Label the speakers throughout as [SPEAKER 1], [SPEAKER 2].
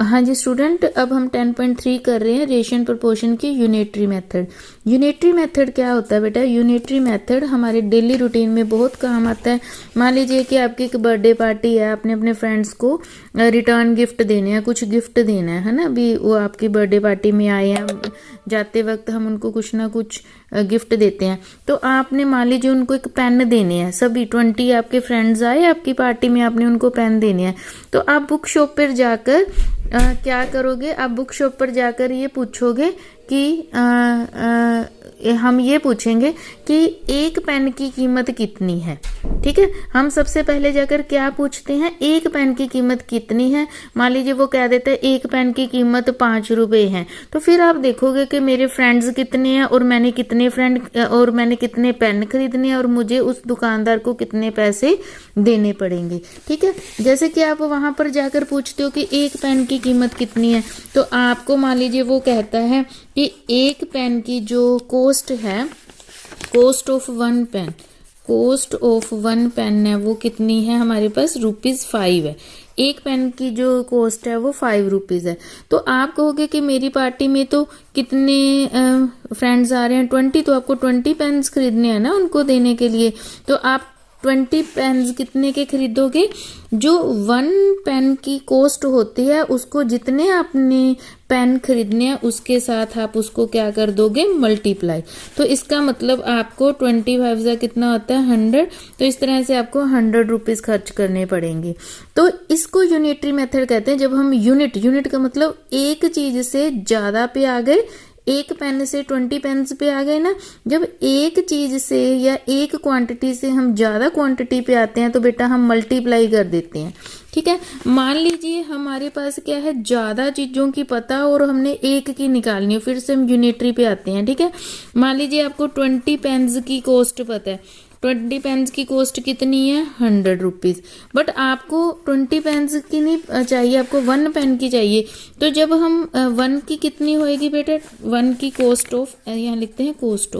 [SPEAKER 1] हाँ जी स्टूडेंट, अब हम 10.3 कर रहे हैं रेशियो प्रोपोर्शन की यूनिटरी मेथड। यूनिटरी मेथड क्या होता है बेटा? यूनिटरी मेथड हमारे डेली रूटीन में बहुत काम आता है। मान लीजिए कि आपकी एक बर्थडे पार्टी है, आपने अपने फ्रेंड्स को रिटर्न गिफ्ट देने हैं, कुछ गिफ्ट देना है ना। अभी वो आपकी बर्थडे पार्टी में आए हैं, जाते वक्त हम उनको कुछ ना कुछ गिफ्ट देते हैं। तो आपने मान लीजिए उनको एक पेन देने हैं, सभी 20 आपके फ्रेंड्स आए आपकी पार्टी में, आपने उनको पेन देने हैं। तो आप बुक शॉप पर जाकर क्या करोगे? आप बुक शॉप पर जाकर ये पूछोगे कि हम ये पूछेंगे कि एक पेन की कीमत कितनी है। ठीक है, हम सबसे पहले जाकर क्या पूछते हैं? एक पेन की कीमत कितनी है। मान लीजिए वो कह देता है एक पेन की कीमत 5 रुपए है। तो फिर आप देखोगे कि मेरे फ्रेंड्स कितने हैं और मैंने कितने पेन खरीदने हैं और मुझे उस दुकानदार को कितने पैसे देने पड़ेंगे। ठीक है, जैसे कि आप वहां पर जाकर पूछते हो कि एक पेन की कीमत कितनी है, तो आपको मान लीजिए वो कहता है कि एक पेन की जो कॉस्ट है, कॉस्ट ऑफ वन पेन है वो कितनी है हमारे पास? ₹5 है। एक पेन की जो कॉस्ट है वो ₹5 है। तो आप कहोगे कि मेरी पार्टी में तो कितने फ्रेंड्स आ रहे हैं? 20, तो आपको 20 पेन्स खरीदने हैं ना उनको देने के लिए। तो आप 20 पेन्स कितने के खरीदोगे? जो 1 पेन की कॉस्ट होती है उसको जितने आपने पेन खरीदने हैं उसके साथ आप उसको क्या कर दोगे? मल्टीप्लाई। तो इसका मतलब आपको 25 से कितना होता है? 100। तो इस तरह से आपको 100 रुपीज खर्च करने पड़ेंगे। तो इसको यूनिटरी मेथड कहते हैं। जब हम यूनिट का मतलब एक चीज से ज्यादा पे आ गए, एक पेन से 20 पेन्स पे आ गए ना। जब एक चीज से या एक क्वांटिटी से हम ज्यादा क्वांटिटी पे आते हैं तो बेटा हम मल्टीप्लाई कर देते हैं। ठीक है, मान लीजिए हमारे पास क्या है? ज्यादा चीजों की पता और हमने एक की निकालनी है, फिर से हम यूनिटरी पे आते हैं। ठीक है, मान लीजिए आपको 20 पेन्स की कॉस्ट पता है। 20 पेन्स की कॉस्ट कितनी है? 100 रुपीज। बट आपको 20 पेन्स की नहीं चाहिए, आपको 1 पेन की चाहिए। तो जब हम 1 की कितनी होएगी बेटा? 1 की कॉस्ट ऑफ, यहाँ लिखते हैं कॉस्ट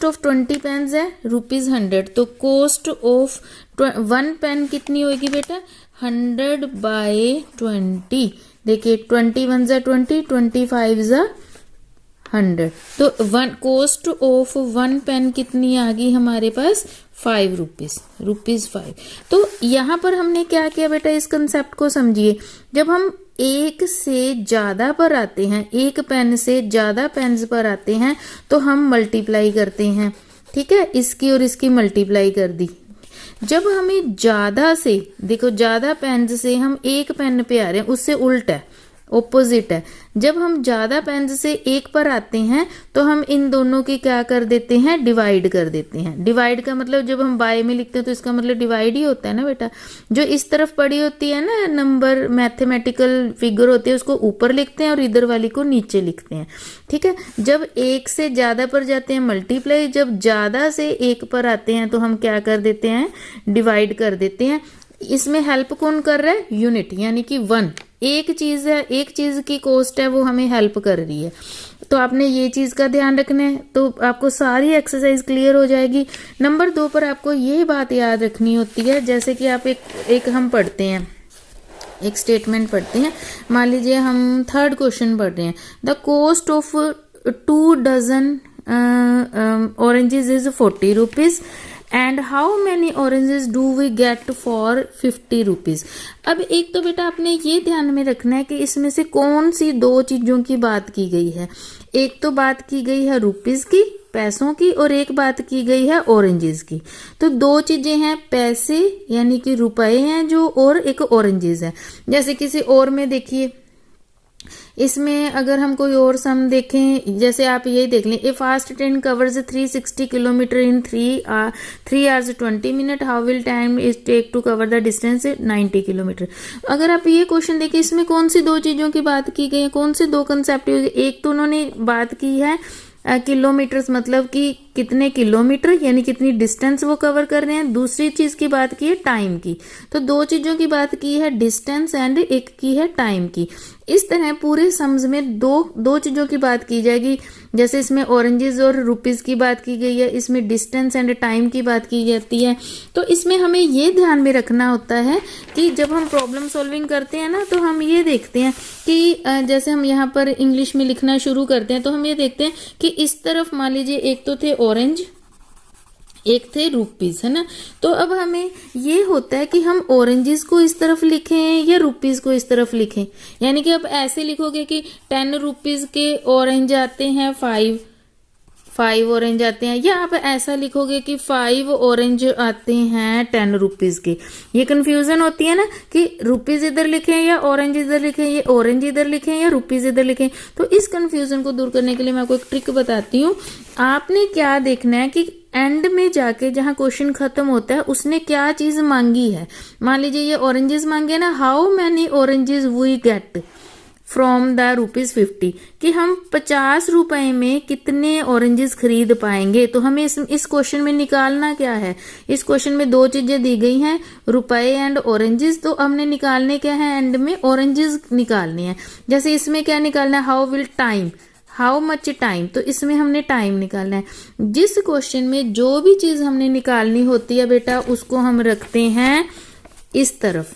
[SPEAKER 1] ऑफ 20 पेन्स है ₹100। तो कॉस्ट ऑफ 1 पेन कितनी होगी बेटा? 100/20। देखिए 21 जा 20, 25 जा 100। तो कॉस्ट ऑफ 1 पेन कितनी आ गई हमारे पास? ₹5। तो यहाँ पर हमने क्या किया बेटा? इस कंसेप्ट को समझिए। जब हम एक से ज्यादा पर आते हैं, एक पेन से ज्यादा पेन्स पर आते हैं तो हम मल्टीप्लाई करते हैं। ठीक है, इसकी और इसकी मल्टीप्लाई कर दी। जब हमें ज्यादा से, देखो ज्यादा पेन्स से हम एक पेन पे आ रहे हैं, उससे उल्ट है, ओपोजिट है। जब हम ज्यादा पेन्स से एक पर आते हैं तो हम इन दोनों की क्या कर देते हैं? डिवाइड कर देते हैं। डिवाइड का मतलब जब हम बाय में लिखते हैं तो इसका मतलब डिवाइड ही होता है ना बेटा। जो इस तरफ पड़ी होती है ना नंबर, मैथमेटिकल फिगर होती है, उसको ऊपर लिखते हैं और इधर वाली को नीचे लिखते हैं। ठीक है, जब एक से ज्यादा पर जाते हैं मल्टीप्लाई, जब ज्यादा से एक पर आते हैं तो हम क्या कर देते हैं? डिवाइड कर देते हैं। इसमें हेल्प कौन कर रहा है? यूनिट, यानी कि 1। एक चीज है, एक चीज की कॉस्ट है, वो हमें हेल्प कर रही है। तो आपने ये चीज का ध्यान रखना है, तो आपको सारी एक्सरसाइज क्लियर हो जाएगी। नंबर 2 पर आपको ये बात याद रखनी होती है, जैसे कि आप एक हम पढ़ते हैं, एक स्टेटमेंट पढ़ते हैं। मान लीजिए हम 3rd क्वेश्चन पढ़ रहे हैं। The cost of 2 dozen oranges is 40 rupees and how many oranges do we get for 50 rupees. अब एक तो बेटा आपने ये ध्यान में रखना है कि इसमें से कौन सी 2 चीजों की बात की गई है। एक तो बात की गई है रुपीज की, पैसों की, और एक बात की गई है ऑरेंजेस की। तो 2 चीजें हैं, पैसे यानी कि रुपए हैं जो, और एक ऑरेंजेस है। जैसे किसी और में देखिए, इसमें अगर हम कोई और सम देखें, जैसे आप यही देख लें, a fast train covers 360 kilometre in 3 hours 20 minutes, how will time is take to cover the distance 90 kilometre. अगर आप ये क्वेश्चन देखें, इसमें कौन सी 2 चीजों की बात की गई है? कौन से 2 कंसेप्ट? एक तो उन्होंने बात की है किलोमीटर्स, मतलब कि कितने किलोमीटर यानी कितनी डिस्टेंस वो कवर कर रहे हैं। दूसरी चीज की बात की है टाइम की। तो 2 चीजों की बात की है, डिस्टेंस एंड एक की है टाइम की। इस तरह पूरे सम्स में दो चीजों की बात की जाएगी। जैसे इसमें ऑरेंजेस और रुपीस की बात की गई है, इसमें डिस्टेंस एंड टाइम की बात की जाती है। तो इसमें हमें ये ध्यान में रखना होता है कि जब हम प्रॉब्लम सॉल्विंग करते हैं ना, तो हम ये देखते हैं कि जैसे हम यहाँ पर इंग्लिश में लिखना शुरू करते हैं तो हम ये देखते हैं कि इस तरफ मान लीजिए एक तो थे ऑरेंज, एक थे रुपीस, है ना। तो अब हमें ये होता है कि हम ऑरेंजेस को इस तरफ लिखें या रुपीस को इस तरफ लिखें। यानी कि अब ऐसे लिखोगे कि 10 रुपीस के ऑरेंज आते हैं 5 ऑरेंज आते हैं, या आप ऐसा लिखोगे कि 5 ऑरेंज आते हैं 10 रुपीस के। ये कंफ्यूजन होती है ना कि रुपीस इधर लिखें या ऑरेंज इधर लिखें, ये ऑरेंज इधर लिखें या रुपीस इधर लिखें। तो इस कंफ्यूजन को दूर करने के लिए मैं आपको एक ट्रिक बताती हूँ। आपने क्या देखना है कि एंड में जाके जहां क्वेश्चन खत्म होता है उसने क्या चीज मांगी है। मान लीजिए ये ऑरेंजेस मांगे ना, how many oranges we get from the ₹50, कि हम 50 रुपए में कितने ऑरेंजेस खरीद पाएंगे। तो हमें इस क्वेश्चन में निकालना क्या है। इस क्वेश्चन में दो चीजें दी गई हैं, रुपए एंड ऑरेंजेस। तो हमने निकालने क्या है, एंड में ऑरेंजेस निकालने हैं। जैसे इसमें क्या निकालना है, how will time, how much time, तो इसमें हमने टाइम निकालना है। जिस क्वेश्चन में जो भी चीज हमने निकालनी होती है बेटा, उसको हम रखते हैं इस तरफ,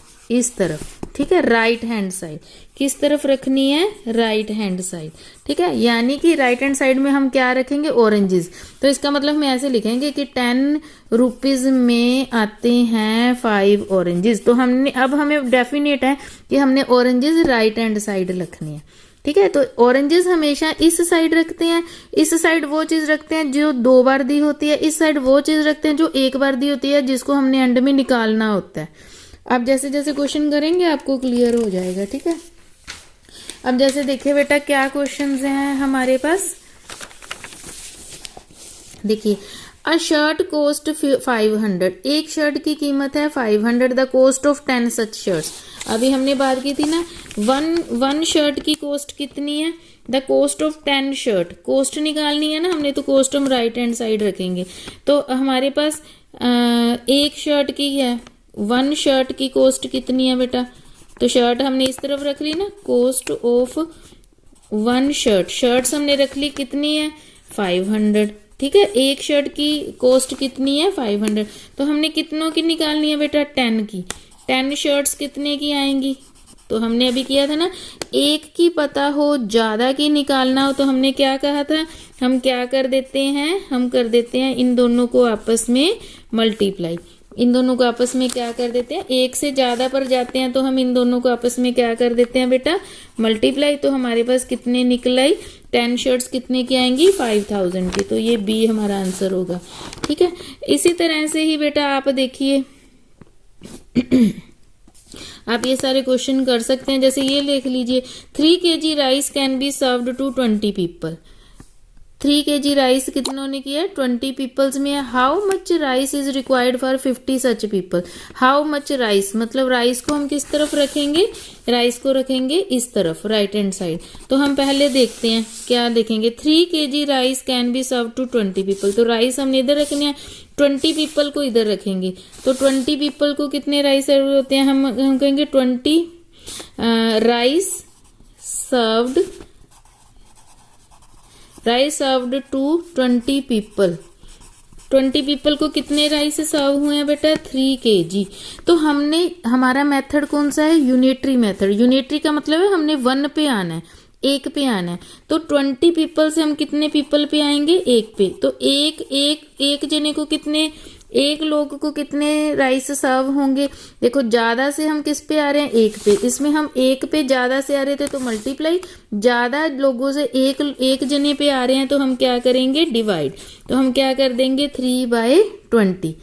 [SPEAKER 1] ठीक है, राइट हैंड साइड। किस तरफ रखनी है, राइट हैंड साइड, ठीक है। यानी कि राइट हैंड साइड में हम क्या रखेंगे, ऑरेंजेस। तो इसका मतलब हम ऐसे लिखेंगे कि 10 रुपीज में आते हैं 5 ऑरेंजेस। तो हमने अब हमें डेफिनेट है कि हमने ऑरेंजेस राइट हैंड साइड रखनी है, ठीक है। तो ऑरेंजेस हमेशा इस साइड रखते हैं, इस साइड वो चीज रखते हैं जो 2 बार दी होती है, इस साइड वो चीज रखते हैं जो 1 बार दी होती है, जिसको हमने एंड में निकालना होता है। अब जैसे जैसे क्वेश्चन करेंगे आपको क्लियर हो जाएगा, ठीक है। अब जैसे देखिए बेटा क्या क्वेश्चंस हैं हमारे पास। देखिए, अ शर्ट कोस्ट 500, एक शर्ट की कीमत है 500, the cost of 10 such shirts. अभी हमने बात की थी ना, वन शर्ट की कोस्ट कितनी है, the cost of 10 shirt. Cost निकालनी है ना हमने, तो कोस्ट हम राइट हैंड साइड रखेंगे। तो हमारे पास एक शर्ट की है, 1 शर्ट की कोस्ट कितनी है बेटा, तो शर्ट हमने इस तरफ रख ली ना, कोस्ट ऑफ 1 शर्ट, शर्ट्स हमने रख ली कितनी है 500, ठीक है। एक शर्ट की कोस्ट कितनी है 500, तो हमने कितनों की निकालनी है बेटा, 10 की। 10 शर्ट्स कितने की आएंगी, तो हमने अभी किया था ना, एक की पता हो ज्यादा की निकालना हो, तो हमने क्या कहा था, हम क्या कर देते हैं, हम कर देते हैं इन दोनों को आपस में मल्टीप्लाई। इन दोनों को आपस में क्या कर देते हैं, एक से ज्यादा पर जाते हैं तो हम इन दोनों को आपस में क्या कर देते हैं बेटा, मल्टीप्लाई। तो हमारे पास कितने निकल आई, 10 शर्ट्स कितने की आएंगी 5000 की। तो ये बी हमारा आंसर होगा, ठीक है। इसी तरह से ही बेटा आप देखिए आप ये सारे क्वेश्चन कर सकते हैं। जैसे ये लिख लीजिए, 3 kg rice can be served to 20 people. 3 kg rice कितनों ने किया, 20 पीपल्स में है। How much rice is required for 50 such people. How much rice मतलब राइस को हम किस तरफ रखेंगे, राइस को रखेंगे इस तरफ, राइट हैंड साइड। तो हम पहले देखते हैं क्या देखेंगे, 3 kg rice can be serve to 20 people. तो राइस हमने इधर रखने हैं, 20 पीपल को इधर रखेंगे। तो 20 पीपल को कितने राइस सर्व होते हैं, हम कहेंगे 20 rice served to 20 people. 20 people को कितने राइस सर्व हुए हैं बेटा, 3 kg। तो हमने, हमारा मेथड कौन सा है, यूनिटरी मेथड। यूनिटरी का मतलब है हमने 1 पे आना है, 1 पे आना है। तो 20 पीपल से हम कितने पीपल पे आएंगे, 1 पे। तो एक जने को कितने, एक लोग को कितने राइस सर्व होंगे। देखो ज्यादा से हम किस पे आ रहे हैं, 1 पे। इसमें हम 1 पे ज्यादा से आ रहे थे तो मल्टीप्लाई, ज्यादा लोगों से एक जने पे आ रहे हैं तो हम क्या करेंगे, डिवाइड। तो हम क्या कर देंगे, 3/20।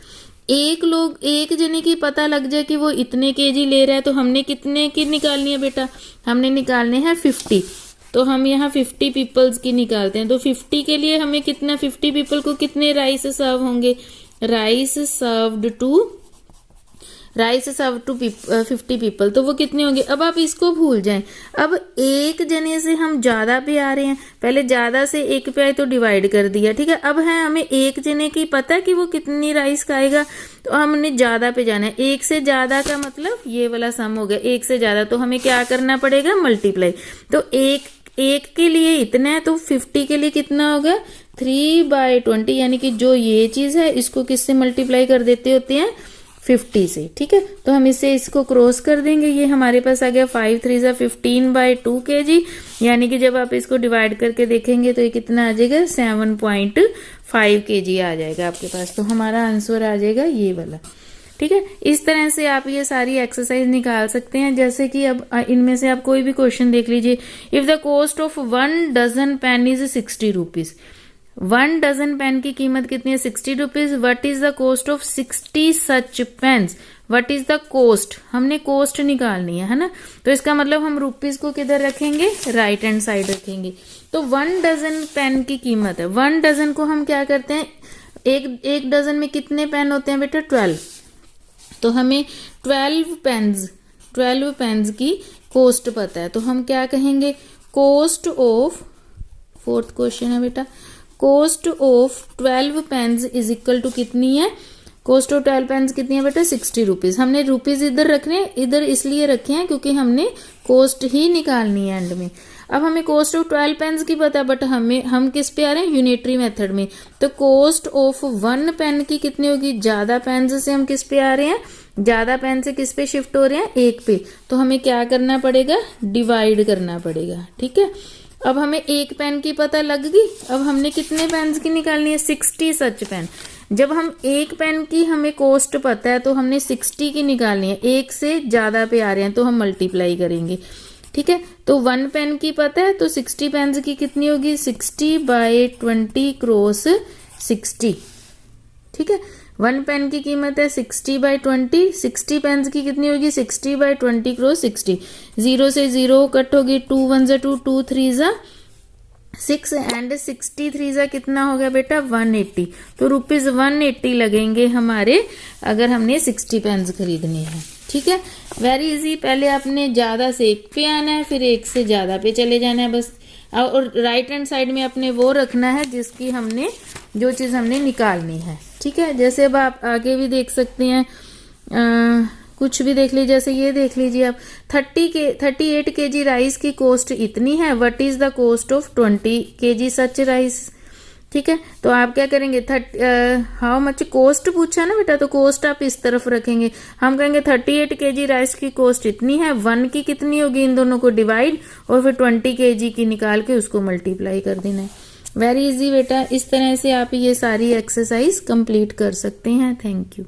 [SPEAKER 1] एक जने की पता लग जाए कि वो इतने केजी ले रहा है, तो हमने कितने की निकालनी है बेटा, हमने निकालने हैं 50। तो हम यहाँ 50 पीपल्स की निकालते हैं। तो 50 के लिए हमें कितना, 50 पीपल को कितने राइस सर्व होंगे, rice served to rice serve to 50 people, तो वो कितने होंगे। अब आप इसको भूल जाएं। अब एक जने से हम ज्यादा पे आ रहे हैं, पहले ज्यादा से एक पे आए तो डिवाइड कर दिया, ठीक है। अब है हमें एक जने की पता है कि वो कितनी राइस खाएगा, तो हमने ज्यादा पे जाना है। एक से ज्यादा का मतलब ये वाला सम हो गया, एक से ज्यादा, तो हमें क्या करना पड़ेगा, मल्टीप्लाई। तो एक के लिए इतना है, तो 50 के लिए कितना होगा, 3/20, यानी कि जो ये चीज है इसको किससे मल्टीप्लाई कर देते होते हैं, 50 से, ठीक है। तो हम इसको क्रॉस कर देंगे, ये हमारे पास आ गया 5 3 15/2 kg, यानी कि जब आप इसको डिवाइड करके देखेंगे तो ये कितना आ जाएगा, 7.5 kg आ जाएगा आपके पास। तो हमारा आंसर आ जाएगा ये वाला, ठीक है। इस तरह से आप ये सारी एक्सरसाइज निकाल सकते हैं। जैसे कि अब इनमें से आप कोई भी क्वेश्चन देख लीजिए। If the cost of 1 dozen pen is 60 rupees, 1 dozen pen की कीमत कितनी है, 60 rupees. What is the cost of 60 such pens, what is the cost, हमने कॉस्ट निकालनी है ना। तो इसका मतलब हम रुपीज को किधर रखेंगे, राइट हैंड साइड रखेंगे। तो 1 डजन पेन की कीमत है, 1 डजन को हम क्या करते हैं, एक डजन में कितने पेन होते हैं बेटा, 12। तो हमें 12 पेन्स की कॉस्ट पता है, तो हम क्या कहेंगे, कॉस्ट ऑफ, फोर्थ क्वेश्चन है बेटा, cost of 12 pens is equal to कितनी है, कॉस्ट ऑफ 12 पेन्स कितनी है बेटा, 60 रुपीज। हमने रुपीज इधर रखने, इधर इसलिए रखे हैं क्योंकि हमने कॉस्ट ही निकालनी है एंड में। अब हमें कॉस्ट ऑफ 12 पेन्स की पता है, बट हम किस पे आ रहे हैं, यूनिटरी मेथड में। तो कॉस्ट ऑफ 1 पेन की कितनी होगी, ज्यादा पेन से हम किस पे आ रहे हैं, ज्यादा पेन से किस पे शिफ्ट हो रहे हैं, एक पे। तो हमें क्या करना पड़ेगा, डिवाइड करना पड़ेगा, ठीक है। अब हमें एक पेन की पता लग गई, अब हमने कितने पेन की निकालनी है, 60 सच पेन। जब हम एक पेन की हमें कॉस्ट पता है तो हमने 60 की निकालनी है, एक से ज्यादा पे आ रहे हैं तो हम मल्टीप्लाई करेंगे, ठीक है। तो 1 पेन की पता है, तो 60 पेन की कितनी होगी, 60/20 क्रॉस 60, ठीक है। 1 पेन की कीमत है 60/20, 60 पेन की कितनी होगी, 60/20 क्रॉस 60। 0 से 0 कट होगी, 2 1 2, 2 3 6 एंड 63 कितना हो गया बेटा, 180। तो रुपीज 180 लगेंगे हमारे, अगर हमने 60 पेन खरीदने हैं, ठीक है। वेरी इजी, पहले आपने ज्यादा से एक पे आना है, फिर एक से ज्यादा पे चले जाना है बस। और राइट हैंड साइड में अपने वो रखना है जिसकी हमने, जो चीज हमने निकालनी है, ठीक है। जैसे अब आप आगे भी देख सकते हैं, कुछ भी देख लीजिए, जैसे ये देख लीजिए आप, 38 kg राइस की कॉस्ट इतनी है, what is the cost of 20 kg such rice, ठीक है। तो आप क्या करेंगे, हाउ मच कॉस्ट पूछा ना बेटा, तो कॉस्ट आप इस तरफ रखेंगे। हम कहेंगे 38 kg राइस की कॉस्ट इतनी है, 1 की कितनी होगी, इन दोनों को डिवाइड, और फिर 20 kg की निकाल के उसको मल्टीप्लाई कर देना है। वेरी इजी बेटा, इस तरह से आप ये सारी एक्सरसाइज कंप्लीट कर सकते हैं। Thank you.